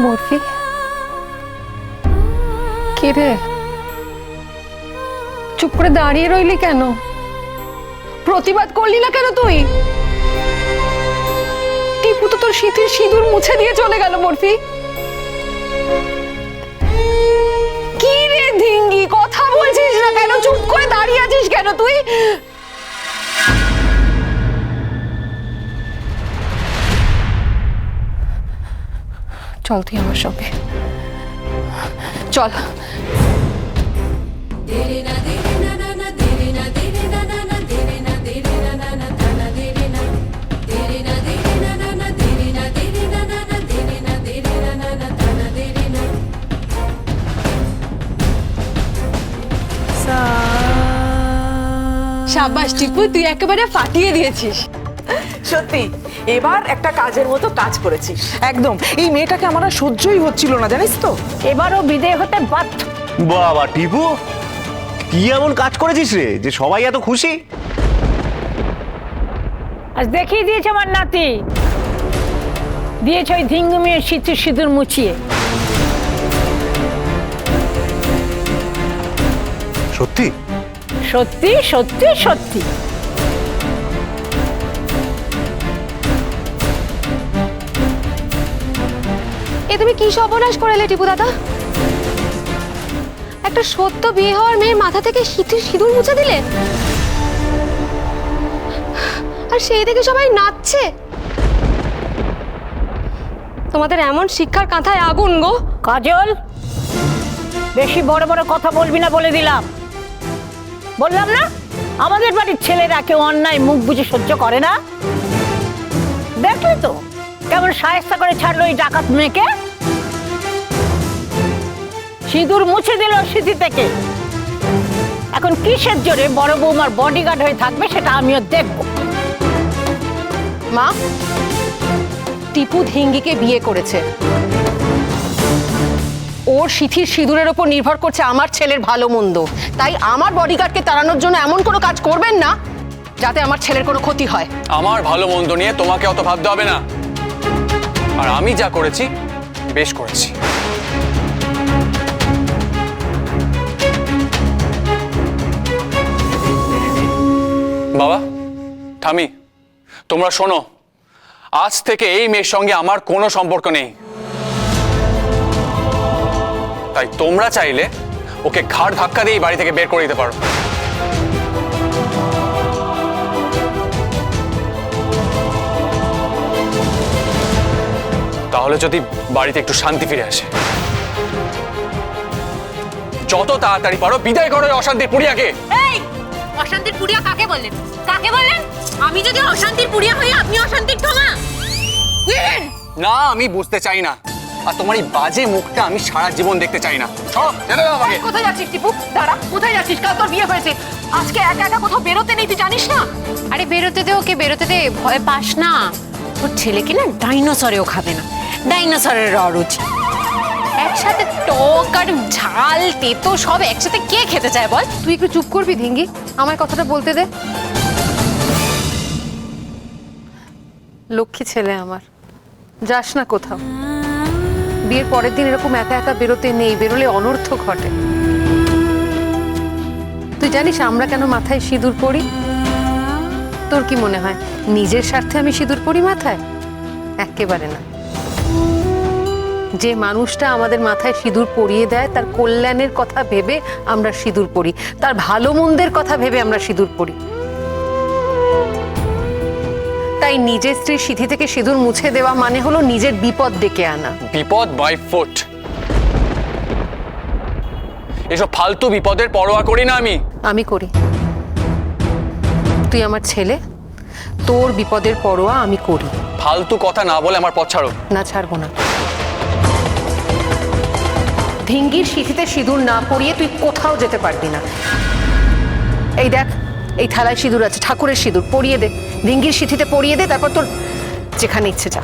বরফি, কি রে চুপ করে দাঁড়িয়ে রইলি কেন? প্রতিবাদ করলি না কেন তুই? টিপু তো তোর শীতের সিঁদুর মুছে দিয়ে চলে গেল বরফি। কি রে ধিঙ্গি, কথা বলছিস না কেন? চুপ করে দাঁড়িয়ে আছিস কেন তুই? চল তুই আমার সঙ্গে চল। শাবাশ টিপু, তুই একেবারে ফাটিয়ে দিয়েছিস। সত্যি এবার একটা কাজের মতো কাজ করেছিস। একদম, এই মেয়েটাকে আমার আর সহ্যই হচ্ছিল না, জানিস তো। এবারও বিদেয় হতে বাধ্য। বাবা টিপু, কি এমন কাজ করেছিস রে যে সবাই এত খুশি? আজ দেখিয়ে দিয়েছে আমার নাতি, দিয়েছে ওই ধিঙ্গু মেয়ের সিঁথির সিঁদুর মুছিয়ে। সত্যি সত্যি সত্যি সত্যি। এ তুমি কি সর্বনাশ করেলে টিপু দাদা? একটা সদ্য বিয়ে হওয়ার মেয়ের মাথা থেকে শীতের সিঁদুর মুছে দিলে, আর সেই দেখে সবাই নাচছে। তোমাদের এমন শিক্ষার কাঁথায় আগুন গো। কাজল, বেশি বড় বড় কথা বলবি না বলে দিলাম। বললাম না, আমাদের বাড়ির ছেলেরা কেউ অন্যায় মুখ বুঝে সহ্য করে না। দেখলে তো কেমন সায়স্তা করে ছাড়লো এই ডাকাত মেয়েকে। সিঁদুর মুছে দিল স্মৃতি থেকে। এখন কিসের জোরে বড় বৌমার বডিগার্ড হয়ে থাকবে সেটা আমিও দেখব। মা, টিপু ধিঙ্গিকে বিয়ে করেছে, ওর সিঁথির সিঁদুরের ওপর নির্ভর করছে আমার ছেলের ভালো মন্দ। তাই আমার বডিগার্ডকে তাড়ানোর জন্য এমন কোনো কাজ করবেন না যাতে আমার ছেলের কোনো ক্ষতি হয়। আমার ভালো মন্দ নিয়ে তোমাকে অত ভাবতে হবে না, আর আমি যা করেছি বেশ করেছি। বাবা, ঠামি, তোমরা শোনো, আজ থেকে এই মেয়ের সঙ্গে আমার কোনো সম্পর্ক নেই। তাই তোমরা চাইলে ওকে ঘাড় ধাক্কা দিয়ে এই বাড়ি থেকে বের করে দিতে পারো। তাহলে যদি বাড়িতে একটু শান্তি ফিরে আসে। যত তাড়াতাড়ি পারো বিদায় করো এই অশান্তির পুড়িয়াকে। এই অশান্তির পুড়িয়া কাকে বললেন? কাকে বললেন? আমি যদি অশান্তির পুড়িয়া হই, আপনি অশান্তির ঠোঙা? না, আমি বুঝতে চাই না, আর তোমার এই বাজে মুখটা আমি সারা জীবন দেখতে চাই না। সব যেতে দাও আমাকে। কোথায় যাচ্ছিস টিপু? দাঁড়া, কোথায় যাচ্ছিস? কাল তোর বিয়ে হয়েছে, আজকে একা একা কোথাও বেরোতে নেই, তুই জানিস না? আরে বেরোতে দে ওকে, বেরোতে দে, ভয় পাস না। ওর ছেলেকে না ডাইনোসরেও খাবে না, ডাইনোসরের অরুচি। একসাথে টক আর ঝাল তেতো সব একসাথে কে খেতে চায় বল? তুই একটু চুপ করবি ধিঙ্গি, আমার কথাটা বলতে দে। লক্ষ্মী ছেলে আমার, যাস না কোথাও। বিয়ের পরের দিন এরকম একা একা বেরোতে নেই, বেরোলে অনর্থ ঘটে। তুই জানিস আমরা কেন মাথায় সিঁদুর পরি? তোর কি মনে হয় নিজের স্বার্থে আমি সিঁদুর পরি মাথায়? একেবারে না। যে মানুষটা আমাদের মাথায় সিঁদুর পরিয়ে দেয় তার কল্যাণের কথা ভেবে আমরা সিঁদুর পরি, তার ভালো মন্দের কথা ভেবে আমরা সিঁদুর পরি। তাই নিজের স্ত্রীর সিঁথি থেকে সিঁদুর মুছে দেওয়া মানে হলো নিজের বিপদ ডেকে আনা। বিপদ বাই ফুট। এসব ফালতু বিপদের পরোয়া করি না আমি। আমি করি। তুই আমার ছেলে, তোর বিপদের পরোয়া আমি করি। ফালতু কথা না বলে আমার পথ ছাড়ো। না, ছাড়বো না। ধিঙ্গির সিঁথিতে সিঁদুর না পরিয়ে তুই কোথাও যেতে পারবি না। এই দেখ, এই থালায় সিঁদুর আছে, ঠাকুরের সিঁদুর, পরিয়ে দে। ধিঙ্গির সিঁথিতে পরিয়ে দে, তারপর তোর যেখানে ইচ্ছে যা।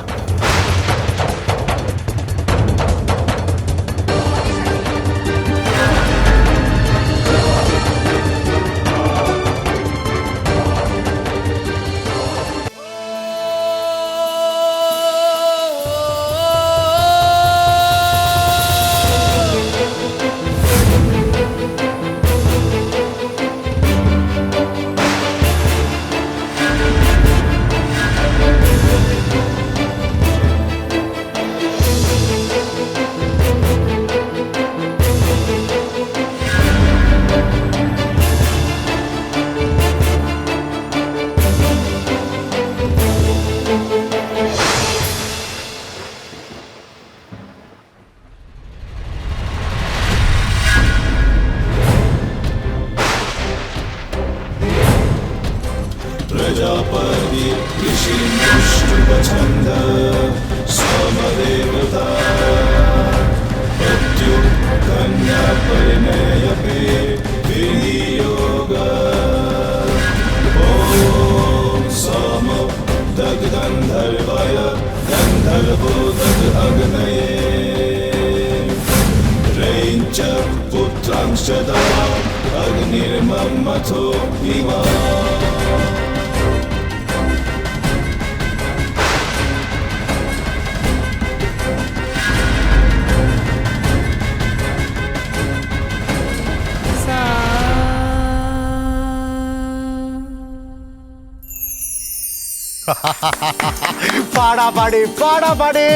পাড়াপাড়ি পাড়াপাড়ি,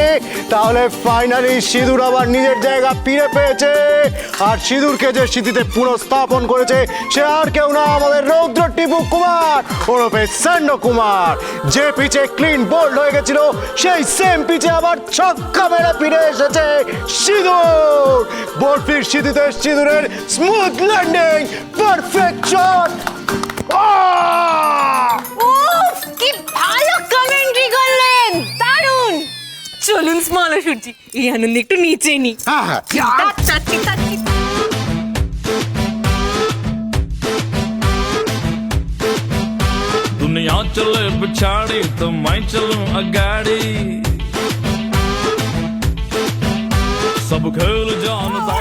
তাহলে ফাইনালি সিঁদুর আবার নিজের জায়গা ফিরে পেয়েছে। আর সিঁদুরকে যে স্মৃতিতে পুনঃস্থাপন করেছে সে আর কেউ না, আমাদের রৌদ্র টিপু কুমার ওরফে স্যান্ড কুমার। যে পিচে ক্লিন বোল্ড হয়ে গেছিল সেই সেম পিচে আবার ছক্কা মেরে ফিরে এসেছে সিঁদুর। বরফির স্মৃতিতে সিঁদুরের স্মুথ ল্যান্ডিং, পারফেক্ট শট। উফ, কি ভালো কমেন্ট্রি করলেন, দারুণ। চলুন স্মল সূর্যি, এই আনন্দ একটু নিচে নি। दुनिया चले पिछाड़ी तो मैं चलूं अगाड़ी सब खेल जानता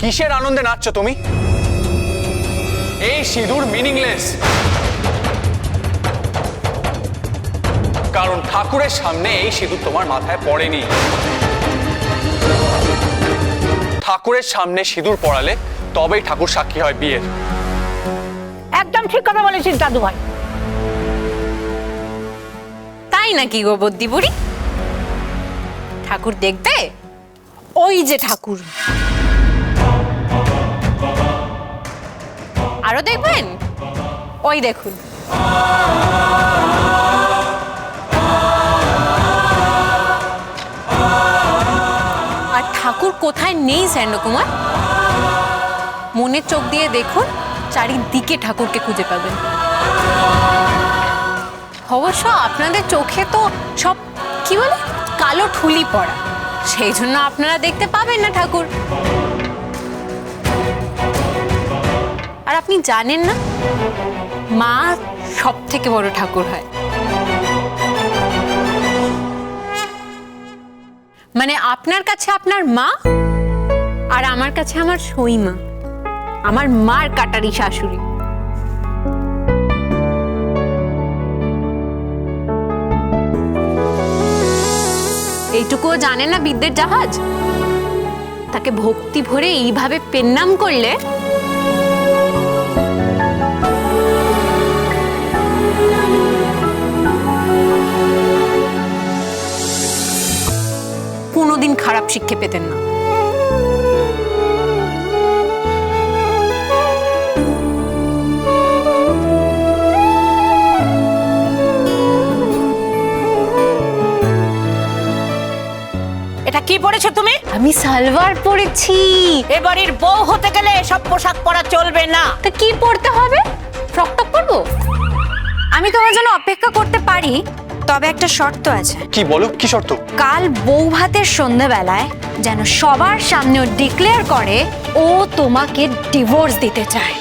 কিসের আনন্দে নাচছো তুমি? এই সিঁদুর মিনিংলেস, কারণ ঠাকুরের সামনে এই সিঁদুর তোমার মাথায় পড়েনি। ঠাকুরের সামনে সিঁদুর পড়ালে তবেই ঠাকুর সাক্ষী হয় বিয়ের। একদম ঠিক কথা বলেছিস দাদু ভাই। তাই নাকি গো বদ্যি বুড়ি? ঠাকুর দেখবে? ওই যে ঠাকুর। আরো দেখবেন? ওই দেখুন। আর ঠাকুর কোথায় নেই স্যান্ডকুমার? মনের চোখ দিয়ে দেখুন, চারিদিকে ঠাকুরকে খুঁজে পাবেন। অবশ্য আপনাদের চোখে তো সব কি বলে কালো ঠুলি পড়া, সেই জন্য আপনারা দেখতে পাবেন না ঠাকুর। আর আপনি জানেন না, মা সব থেকে বড় ঠাকুর হয়। মানে আপনার কাছে আপনার মা, আর আমার কাছে আমার সই মা, আমার মার কাটারি শাশুড়ি। এইটুকুও জানে না বিদ্যের জাহাজ? তাকে ভক্তি ভরে এইভাবে পেন্নাম করলে কোনোদিন খারাপ শিক্ষা পেতেন না। এটা কি পরেছো তুমি? আমি সালোয়ার পরেছি। এ বাড়ির বউ হতে গেলে এসব পোশাক পরা চলবে না। তা কি পরতে হবে? ফ্রক টক পরবো? আমি তোমার জন্য অপেক্ষা করতে পারি, তবে একটা শর্ত আছে। কি বলো, কি শর্ত? কাল বউ ভাতের সন্ধ্যাবেলায় যেন সবার সামনে ডিক্লেয়ার করে ও তোমাকে ডিভোর্স দিতে চায়।